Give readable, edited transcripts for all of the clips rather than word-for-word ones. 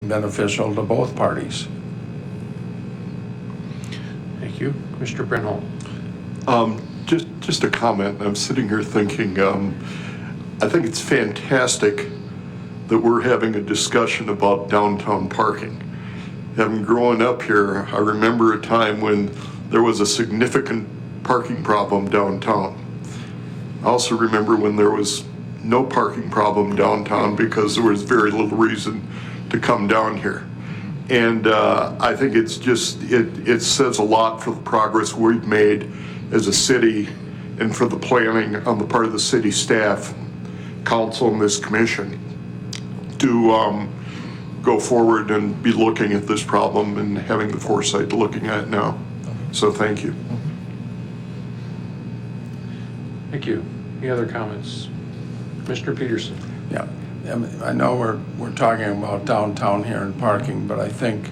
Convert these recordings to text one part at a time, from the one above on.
beneficial to both parties. Thank you. Mr. Brenholm. Just a comment. I'm sitting here thinking, I think it's fantastic that we're having a discussion about downtown parking. Having grown up here, I remember a time when there was a significant parking problem downtown. I also remember when there was no parking problem downtown because there was very little reason to come down here. And I think it's just, it says a lot for the progress we've made as a city and for the planning on the part of the city staff, council, and this commission to go forward and be looking at this problem and having the foresight to looking at it now. So thank you. Thank you. Any other comments? Mr. Peterson. Yeah, I know we're talking about downtown here and parking, but I think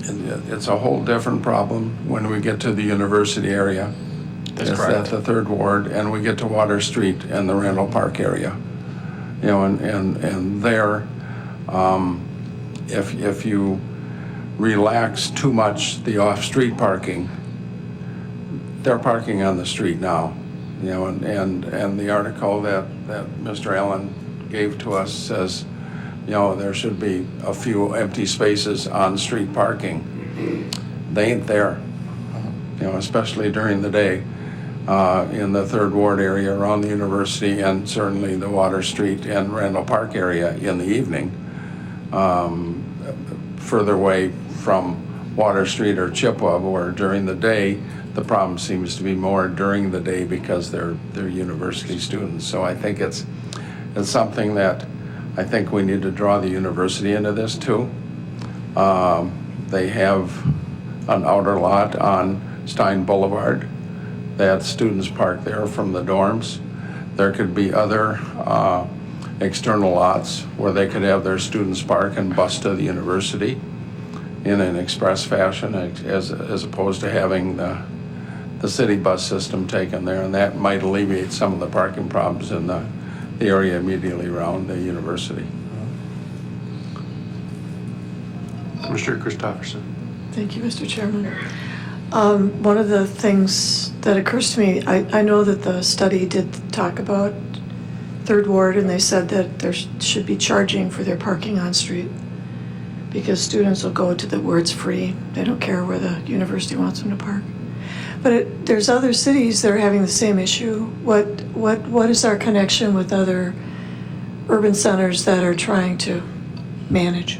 it's a whole different problem when we get to the university area. That's it's correct. At the Third Ward, and we get to Water Street and the Randall Park area. You know, and there, if you relax too much the off-street parking, they're parking on the street now. You know, and the article that Mr. Allen gave to us says, you know, there should be a few empty spaces on street parking. They ain't there, you know, especially during the day in the Third Ward area around the university, and certainly the Water Street and Randall Park area in the evening. Further away from Water Street or Chippewa, where during the day the problem seems to be more during the day because they're university students. So I think it's something that I think we need to draw the university into this too. They have an outer lot on Stein Boulevard that students park there from the dorms. There could be other external lots where they could have their students park and bus to the university in an express fashion, as opposed to having the city bus system taken there, and that might alleviate some of the parking problems in the area immediately around the university. Mr. Christopherson. Thank you, Mr. Chairman. One of the things that occurs to me, I know that the study did talk about Third Ward, and they said that there should be charging for their parking on street because students will go to where it's free. They don't care where the university wants them to park. But there's other cities that are having the same issue. What is our connection with other urban centers that are trying to manage?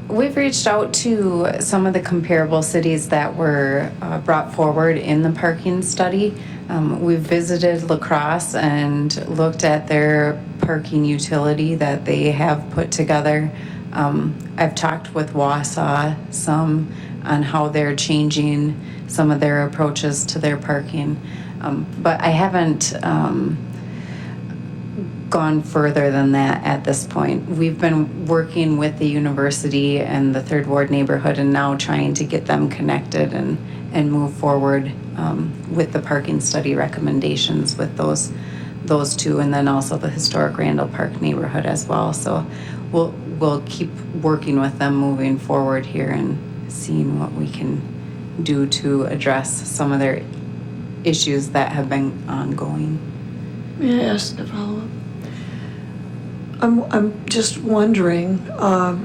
We've reached out to some of the comparable cities that were brought forward in the parking study. We've visited La Crosse and looked at their parking utility that they have put together. I've talked with Wausau some on how they're changing some of their approaches to their parking. But I haven't gone further than that at this point. We've been working with the university and the Third Ward neighborhood and now trying to get them connected and move forward with the parking study recommendations with those two, and then also the historic Randall Park neighborhood as well. So we'll keep working with them moving forward here and seeing what we can do to address some of their issues that have been ongoing. May I ask a follow-up? I'm just wondering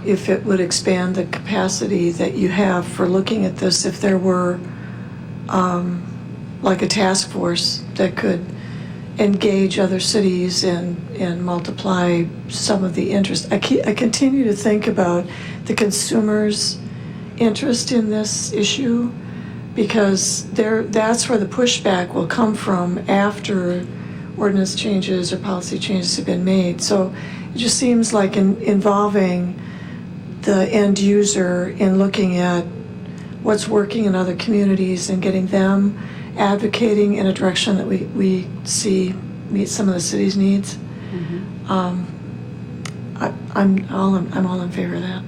if it would expand the capacity that you have for looking at this, if there were like a task force that could engage other cities and multiply some of the interest. I continue to think about the consumer's interest in this issue, because that's where the pushback will come from after ordinance changes or policy changes have been made. So it just seems like involving the end user in looking at what's working in other communities and getting them advocating in a direction that we see meet some of the city's needs. Mm-hmm. I'm all in favor of that.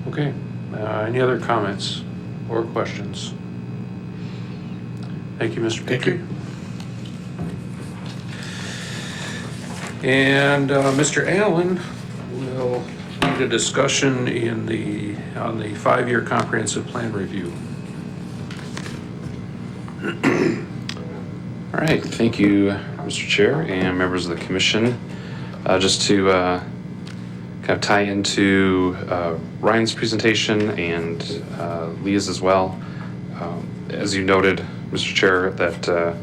Okay. Any other comments or questions? Thank you, Mr. Petrie. Thank you. And Mr. Allen will lead a discussion on the 5-year comprehensive plan review. All right, thank you, Mr. Chair and members of the commission. Just to kind of tie into Ryan's presentation and Leah's as well. As you noted, Mr. Chair, that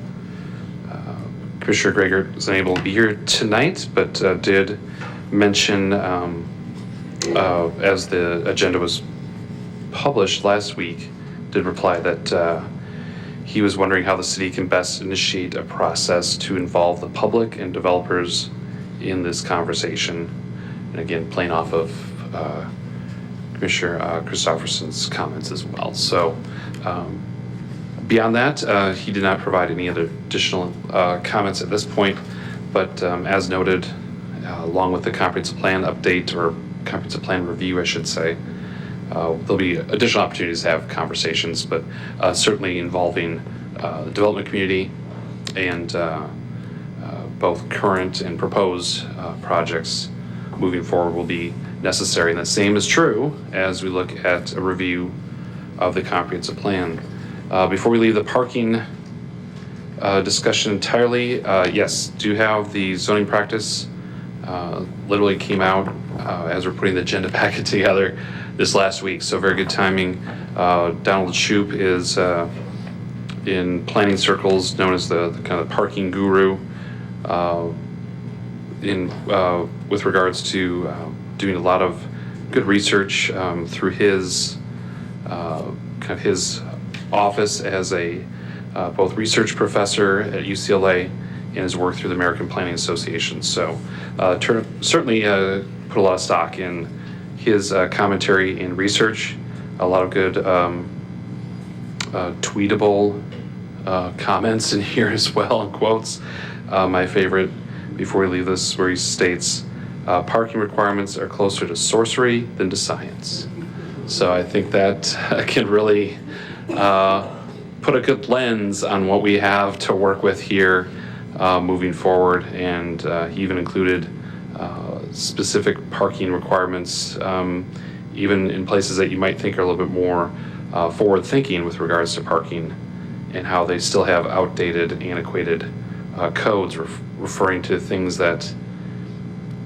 Commissioner Gregor is unable to be here tonight, but did mention, as the agenda was published last week, did reply that he was wondering how the city can best initiate a process to involve the public and developers in this conversation. And again, playing off of Commissioner Christopherson's comments as well. So beyond that, he did not provide any other additional comments at this point, but as noted, along with the comprehensive plan update, or comprehensive plan review, I should say, there'll be additional opportunities to have conversations, but certainly involving the development community and both current and proposed projects moving forward will be necessary. And the same is true as we look at a review of the comprehensive plan. Before we leave the parking discussion entirely, yes, do have the zoning practice. Literally came out as we're putting the agenda packet together this last week, so very good timing. Donald Shoup is in planning circles known as the kind of parking guru with regards to doing a lot of good research through his kind of his office as a both research professor at UCLA and his work through the American Planning Association. So certainly put a lot of stock in his commentary and research. A lot of good tweetable comments in here as well, and quotes. My favorite, before we leave this, where he states, parking requirements are closer to sorcery than to science. So I think that can really put a good lens on what we have to work with here moving forward. And he even included specific parking requirements, even in places that you might think are a little bit more forward thinking with regards to parking, and how they still have outdated, antiquated codes referring to things that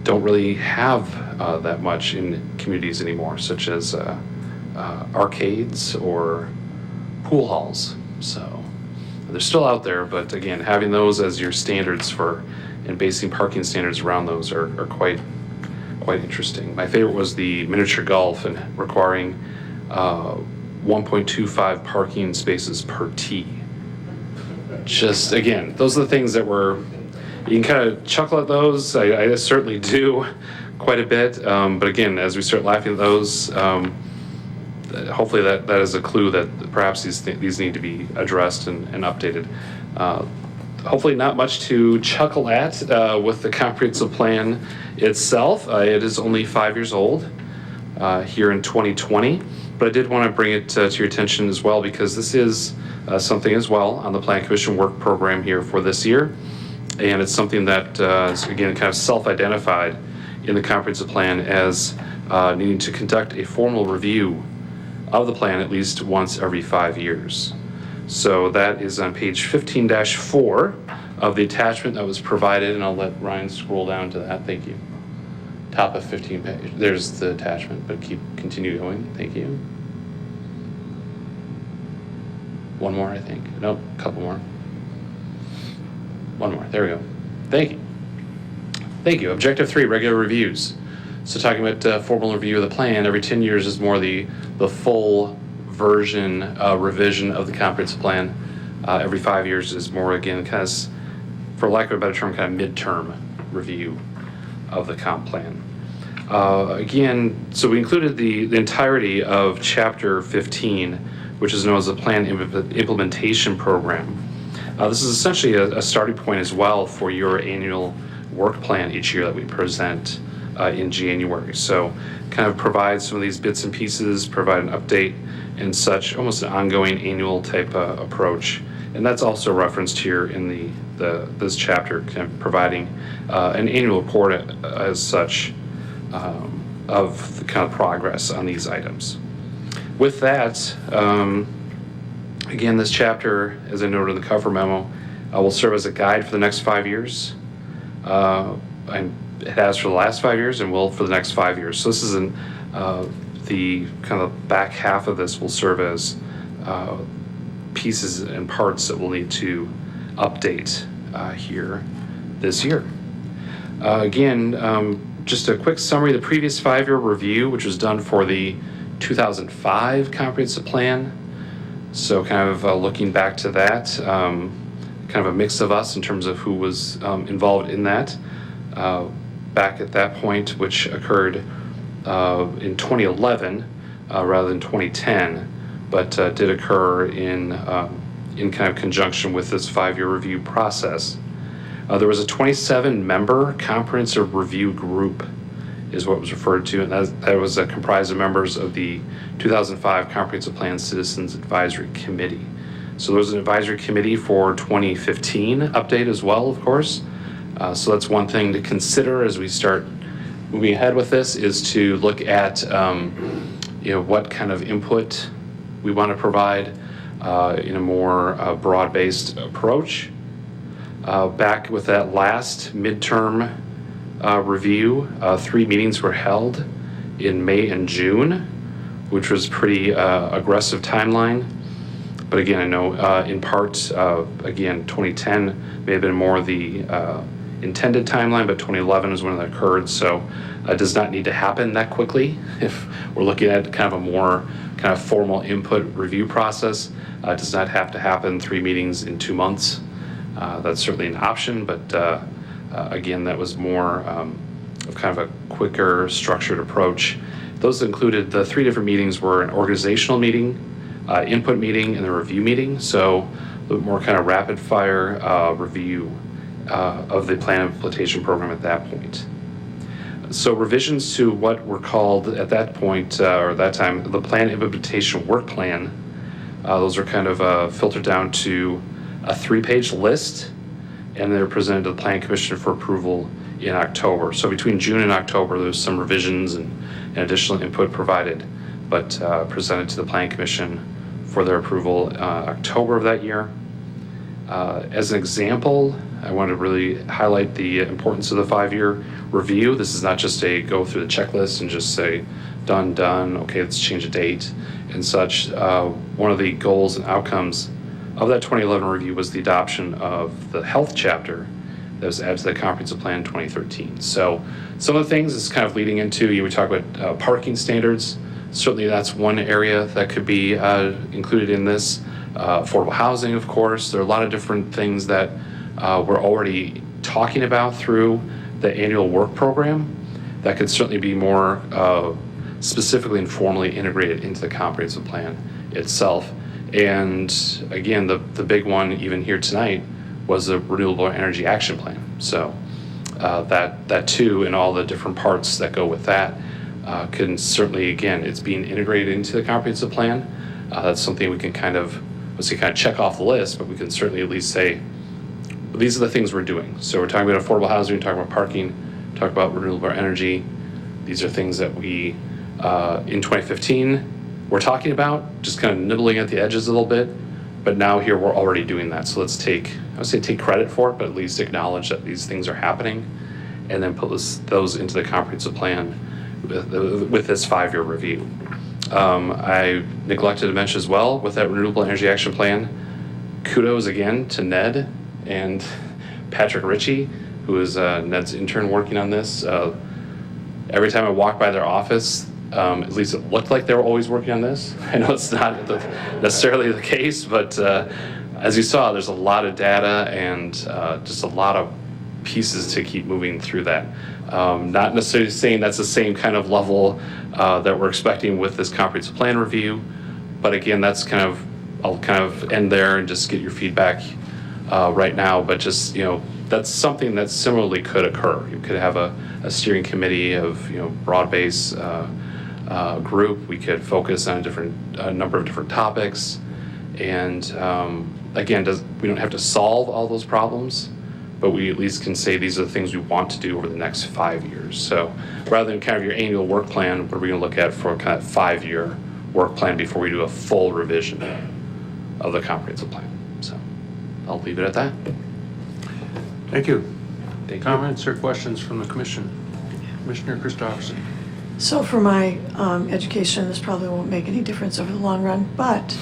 don't really have that much in communities anymore, such as arcades or pool halls. So they're still out there, but again, having those as your standards for, and basing parking standards around those are quite interesting. My favorite was the miniature golf and requiring 1.25 parking spaces per tee. Just, again, those are the things that you can kind of chuckle at those. I certainly do quite a bit. But again, as we start laughing at those, hopefully that is a clue that perhaps these need to be addressed and updated. Hopefully not much to chuckle at with the comprehensive plan itself. It is only 5 years old here in 2020, but I did want to bring it to your attention as well, because this is something as well on the Plan Commission work program here for this year. And it's something that is, again, kind of self-identified in the comprehensive plan as needing to conduct a formal review of the plan at least once every 5 years. So that is on page 15-4 of the attachment that was provided, and I'll let Ryan scroll down to that. Thank you. Top of 15 page. There's the attachment, but continue going. Thank you. One more, I think. Nope, a couple more. One more. There we go. Thank you. Thank you. Objective 3, regular reviews. So talking about formal review of the plan every 10 years is more the full version revision of the comprehensive plan. Every 5 years is more, again, kind of, for lack of a better term, kind of midterm review of the comp plan. Again, so we included the entirety of chapter 15, which is known as the plan implementation program. This is essentially a starting point as well for your annual work plan each year that we present in January. So kind of provide some of these bits and pieces, provide an update and such, almost an ongoing annual type approach. And that's also referenced here in this chapter, kind of providing an annual report as such of the kind of progress on these items. With that, again, this chapter, as I noted in the cover memo, will serve as a guide for the next 5 years. And it has for the last 5 years and will for the next 5 years. So this is the kind of back half of this will serve as pieces and parts that we'll need to update here this year. Again, just a quick summary, the previous 5-year review, which was done for the 2005 comprehensive plan. So kind of looking back to that, kind of a mix of us in terms of who was involved in that back at that point, which occurred in 2011 rather than 2010, but did occur in kind of conjunction with this 5-year review process. There was a 27-member comprehensive review group is what was referred to, and that was comprised of members of the 2005 Comprehensive Plan Citizens Advisory Committee. So there was an advisory committee for 2015 update as well, of course. So that's one thing to consider as we start moving ahead with this, is to look at what kind of input we want to provide in a more broad-based approach. Back with that last midterm review, 3 meetings were held in May and June, which was pretty aggressive timeline. But again, I know in part, again, 2010 may have been more the intended timeline, but 2011 is when that occurred. So it does not need to happen that quickly. If we're looking at kind of a more kind of formal input review process, it does not have to happen 3 meetings in 2 months. That's certainly an option, but again, that was more of kind of a quicker structured approach. Those included the 3 different meetings were an organizational meeting, input meeting, and the review meeting. So a little more kind of rapid fire review of the plan implementation program at that point. So revisions to what were called at that point, or that time, the plan implementation work plan, those are kind of filtered down to a 3-page list, and they're presented to the Plan Commission for approval in October. So between June and October, there's some revisions and additional input provided, but presented to the Plan Commission for their approval October of that year. As an example, I want to really highlight the importance of the 5-year review. This is not just a go through the checklist and just say, done, okay, let's change a date and such. One of the goals and outcomes of that 2011 review was the adoption of the health chapter that was added to the comprehensive plan in 2013. So some of the things is kind of leading into, we talk about parking standards. Certainly that's one area that could be included in this. Affordable housing, of course. There are a lot of different things that we're already talking about through the annual work program that could certainly be more specifically and formally integrated into the comprehensive plan itself. And again, the big one even here tonight was the Renewable Energy Action Plan. So that too, and all the different parts that go with that, can certainly, again, it's being integrated into the comprehensive plan. That's something we can kind of check off the list, but we can certainly at least say, these are the things we're doing. So we're talking about affordable housing, we're talking about parking, talk about renewable energy. These are things that we, in 2015, we're talking about, just kind of nibbling at the edges a little bit, but now here we're already doing that. So let's take credit for it, but at least acknowledge that these things are happening, and then put those into the comprehensive plan with this 5-year review. I neglected to mention as well, with that Renewable Energy Action Plan, kudos again to Ned and Patrick Ritchie, who is Ned's intern working on this. Every time I walk by their office, at least it looked like they were always working on this. I know it's not necessarily the case, but as you saw, there's a lot of data and just a lot of pieces to keep moving through that. Not necessarily saying that's the same kind of level that we're expecting with this comprehensive plan review, but again, that's I'll kind of end there and just get your feedback right now, but just, that's something that similarly could occur. You could have a steering committee of, broad-based group. We could focus on a number of different topics, And again, we don't have to solve all those problems, but we at least can say these are the things we want to do over the next 5 years. So rather than kind of your annual work plan, what are we going to look at for a kind of 5-year work plan before we do a full revision of the comprehensive plan? So I'll leave it at that. Thank you. Thank you. Comments or questions from the commission? Commissioner Christopherson. So for my education, this probably won't make any difference over the long run, but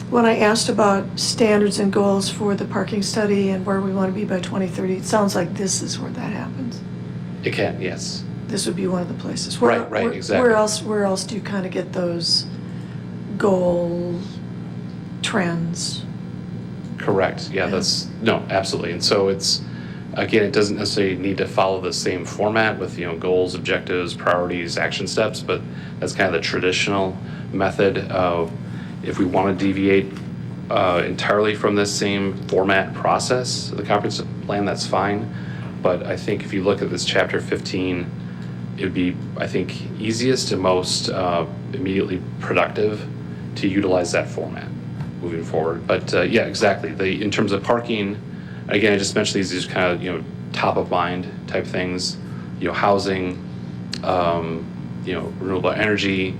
when I asked about standards and goals for the parking study and where we want to be by 2030, it sounds like this is where that happens. It can, yes. This would be one of the places. Right, exactly. Where else do you kind of get those goal trends? Correct. Yeah, no, absolutely. And so it's, again, it doesn't necessarily need to follow the same format with, goals, objectives, priorities, action steps, but that's kind of the traditional method of if we want to deviate entirely from this same format process, the comprehensive plan, that's fine. But I think if you look at this chapter 15, it would be, I think, easiest and most immediately productive to utilize that format moving forward. But yeah, exactly. In terms of parking, again, I just mentioned these kind of, top of mind type things, housing, renewable energy,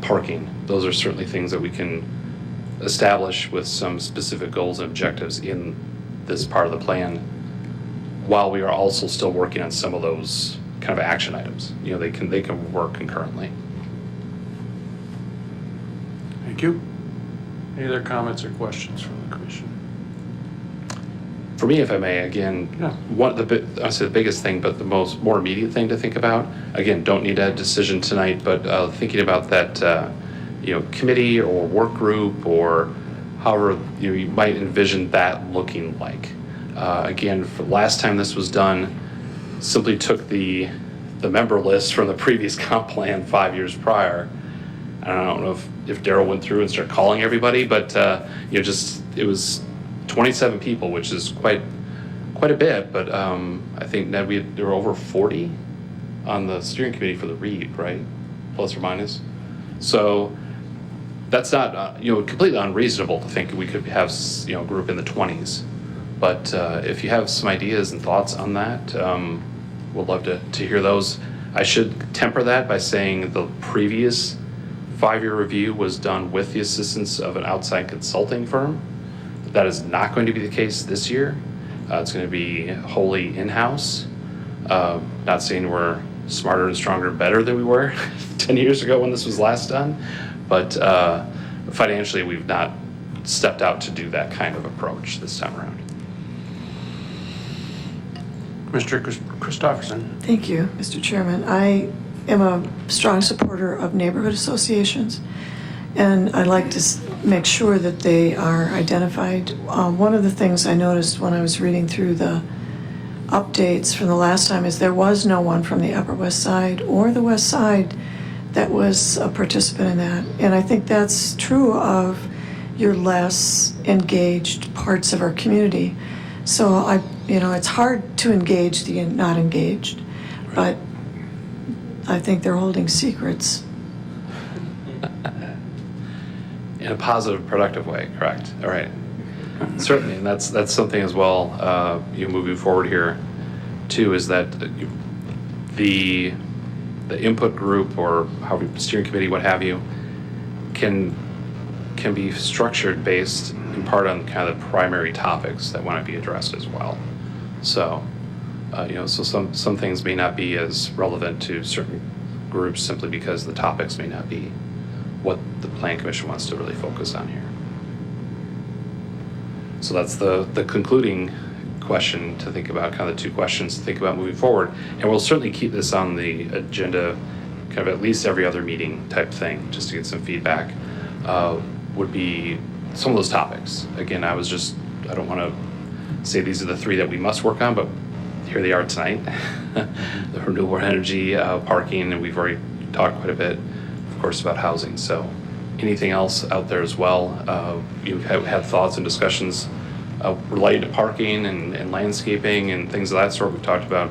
parking. Those are certainly things that we can establish with some specific goals and objectives in this part of the plan, while we are also still working on some of those kind of action items. They can work concurrently. Thank you. Any other comments or questions from the commission? For me, if I may, again, Yeah. I say the biggest thing, but the more immediate thing to think about, again, don't need a decision tonight, but thinking about that, committee or work group or however you might envision that looking like. Again, for last time this was done, simply took the member list from the previous comp plan 5 years prior. I don't know if Daryl went through and started calling everybody, but it was 27 people, which is quite a bit. But I think Ned, there were over 40 on the steering committee for the READ, right? Plus or minus. So that's not completely unreasonable to think we could have a group in the 20s. But if you have some ideas and thoughts on that, we'd love to hear those. I should temper that by saying the previous 5-year review was done with the assistance of an outside consulting firm. That is not going to be the case this year. It's going to be wholly in-house. Not saying we're smarter and stronger and better than we were 10 years ago when this was last done, but financially we've not stepped out to do that kind of approach this time around. Mr. Christopherson. Thank you, Mr. Chairman. I am a strong supporter of neighborhood associations, and I like to make sure that they are identified. One of the things I noticed when I was reading through the updates from the last time is there was no one from the Upper West Side or the West Side that was a participant in that. And I think that's true of your less engaged parts of our community. So it's hard to engage the not engaged, but I think they're holding secrets. In a positive, productive way, correct? All right. Certainly, and that's something as well. Moving forward here, too, is that the input group or however steering committee, what have you, can be structured based in part on kind of the primary topics that want to be addressed as well. So, so some things may not be as relevant to certain groups simply because the topics may not be what the Plan Commission wants to really focus on here. So that's the concluding question to think about, kind of the two questions to think about moving forward. And we'll certainly keep this on the agenda kind of at least every other meeting type thing, just to get some feedback, would be some of those topics. Again, I don't want to say these are the 3 that we must work on, but here they are tonight. The renewable energy, parking, and we've already talked quite a bit, of course, about housing. So anything else out there as well? You've had thoughts and discussions related to parking and landscaping and things of that sort. We've talked about,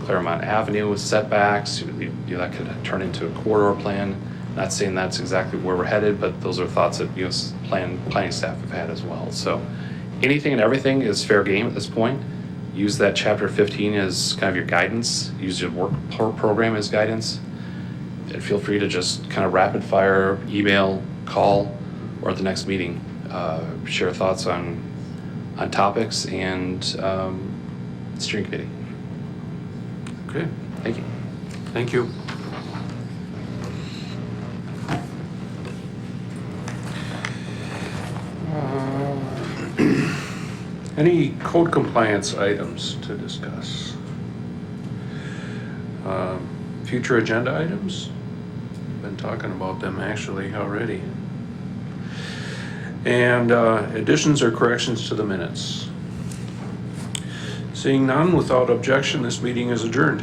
Claremont Avenue with setbacks. That could turn into a corridor plan. Not saying that's exactly where we're headed, but those are thoughts that, you know, planning staff have had as well. So anything and everything is fair game at this point. Use that chapter 15 as kind of your guidance. Use your work program as guidance. And feel free to just kind of rapid fire, email, call, or at the next meeting, share thoughts on topics and steering committee. Okay, Thank you. thank you. Any code compliance items to discuss? Future agenda items? Been talking about them actually already. And additions or corrections to the minutes? Seeing none, without objection, this meeting is adjourned.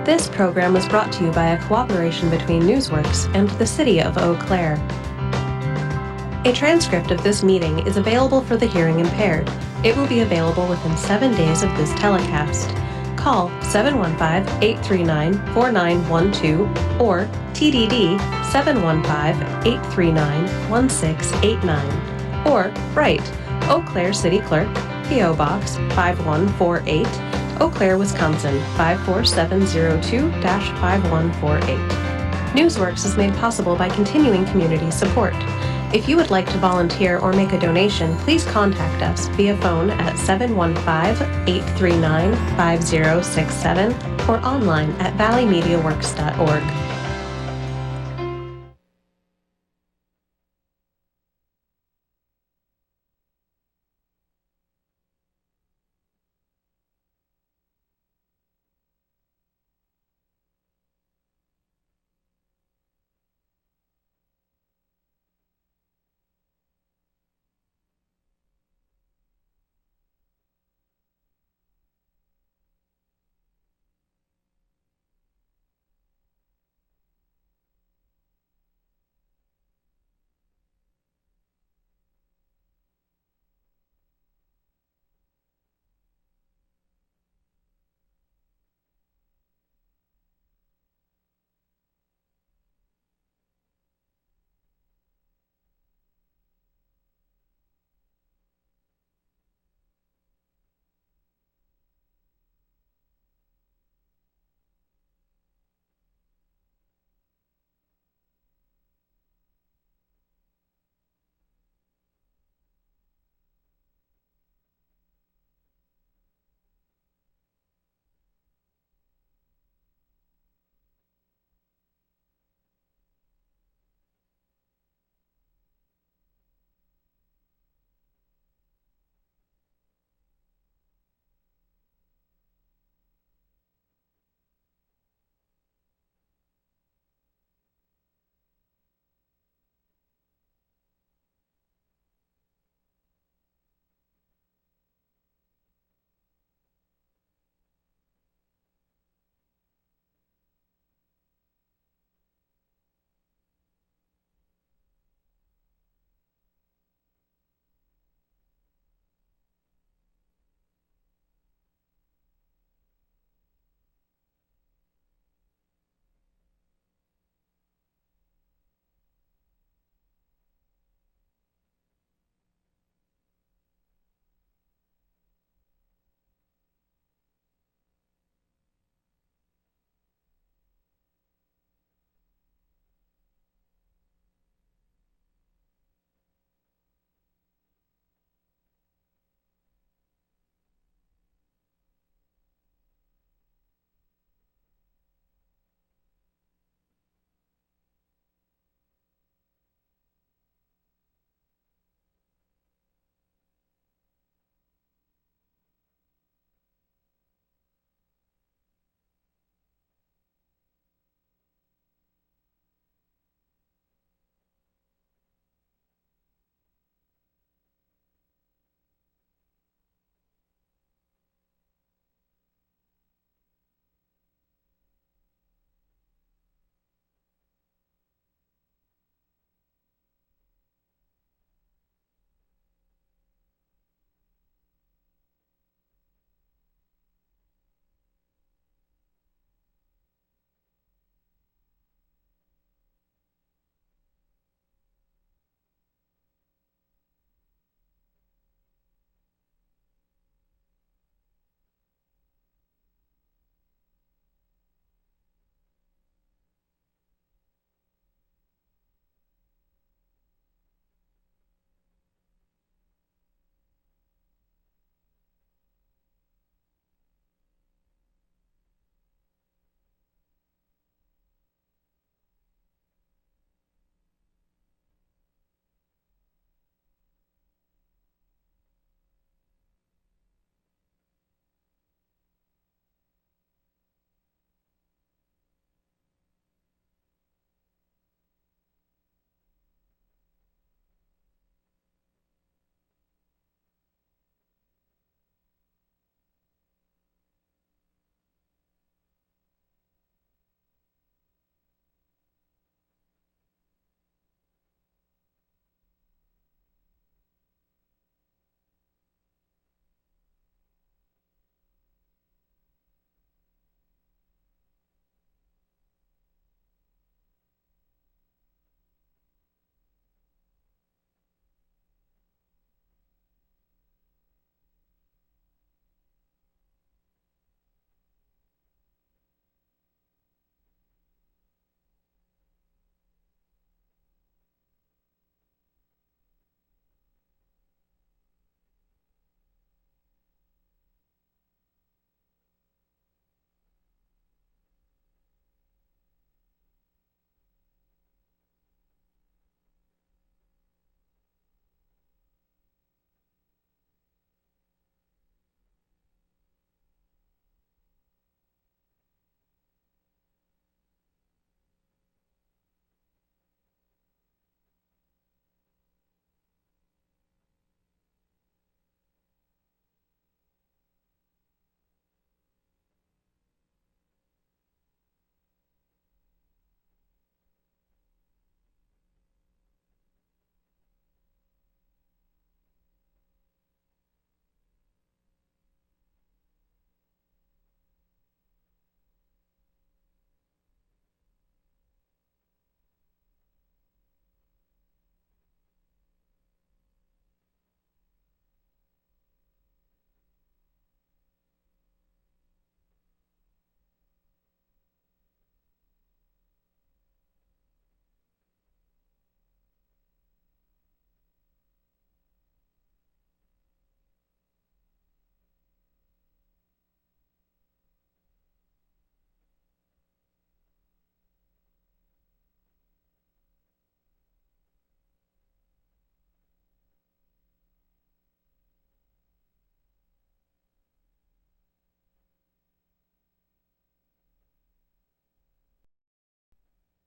This program was brought to you by a cooperation between Newsworks and the City of Eau Claire. A transcript of this meeting is available for the hearing impaired. It will be available within 7 days of this telecast. Call 715-839-4912 or TDD 715-839-1689 or write Eau Claire City Clerk, P.O. Box 5148, Eau Claire, Wisconsin 54702-5148. Newsworks is made possible by continuing community support. If you would like to volunteer or make a donation, please contact us via phone at 715-839-5067 or online at valleymediaworks.org.